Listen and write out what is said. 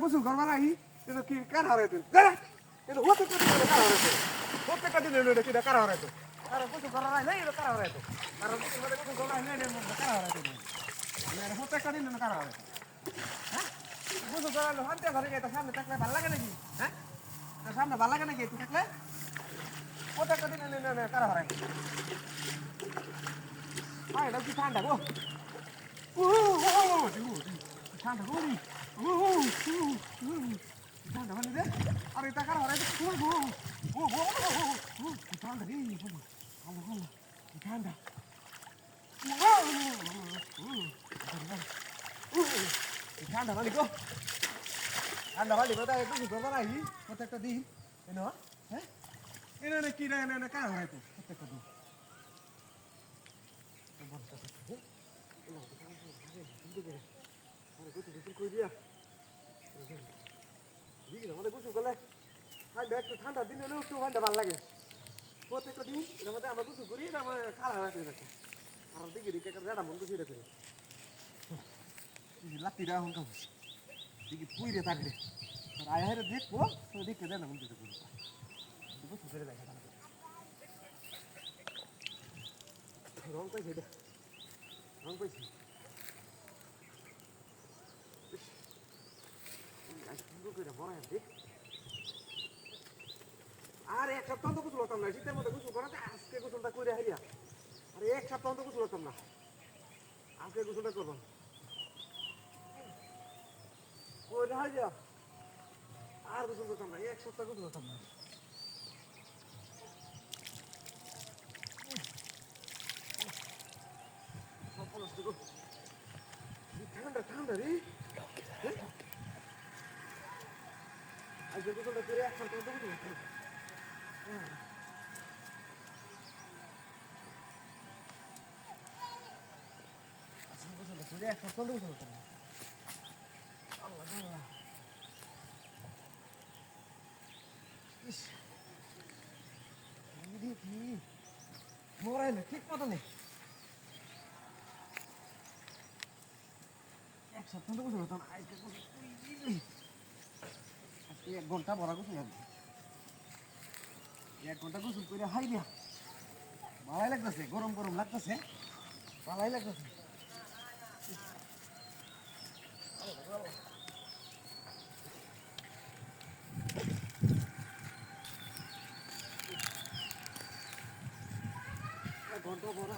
গোসল করবার আই এটা কি কার হারাইতো এটা প্রত্যেকটা দিন এলো এটা কি কার হারাইতো আর গোসল করার আই নাই এটা কার হারাইতো আর গোসল করার আই নাই কার হারাইতো মানে প্রত্যেকটা দিন কার হারাইতো হ্যাঁ গোসল করার হাতে ঘরে যাইতো সামনে থাকলে ভালো লাগে নাকি হ্যাঁ সামনে ভালো লাগে নাকি তুই থাকলে প্রত্যেকটা দিন কার হারাইতো ভাই এটা কি ঠান্ডা গো ঠান্ডা গো ঠান্ডা মানে রে আরে এটা কার হারাইতো ঠান্ডা রে ঠান্ডা ঠান্ডা মানে গো ঠান্ডা মানে কথা একটু গরম আই প্রত্যেকটা দিন এনো হ্যাঁ এনে কি না কার হারাইতো প্রত্যেকটা দিন ঠান্ডা দিন হলেও একটু ঠান্ডা ভালো লাগে প্রত্যেকটা দিন এর মধ্যে আমরা গোসল করি আমার খারাপ হয়ে গেছে আর দিকে দিকে একটা মন খুশি রেখে লাতিরা হন কাজ দিকে পুইরে থাকবে আর আয় হারে দেখবো তো দেখে দেন মন খুশি করি গোসল করে দেখা রং পাইছে এটা রং পাইছি সুন্দর করে বড় দেখ আর এক সপ্তাহ তো গোসল হতাম না শীতের মধ্যে গোসল করা আজকে গোসলটা করে হারিয়া আরে এক সপ্তাহ তো গোসল হতাম না আজকে গোসলটা করবো ওইটা হারিয়া আর গোসল করতাম না এক সপ্তাহ গোসল হতাম না ঠান্ডা ঠান্ডা রে আজকে গোসলটা করে এক সপ্তাহ তো গোসল হতাম এক সপ্তাহ গোসল হতাম না মোরাইলে ঠিক মতো নেই এক সপ্তাহ তো গোসল হতাম আজকে এক ঘন্টা বড় গোসল হবে 1 ঘন্টা গোসল করে হাই দিয়া ভালোই লাগতেছে গরম গরম লাগতেছে ভালোই লাগতেছে ঘন্টা বড়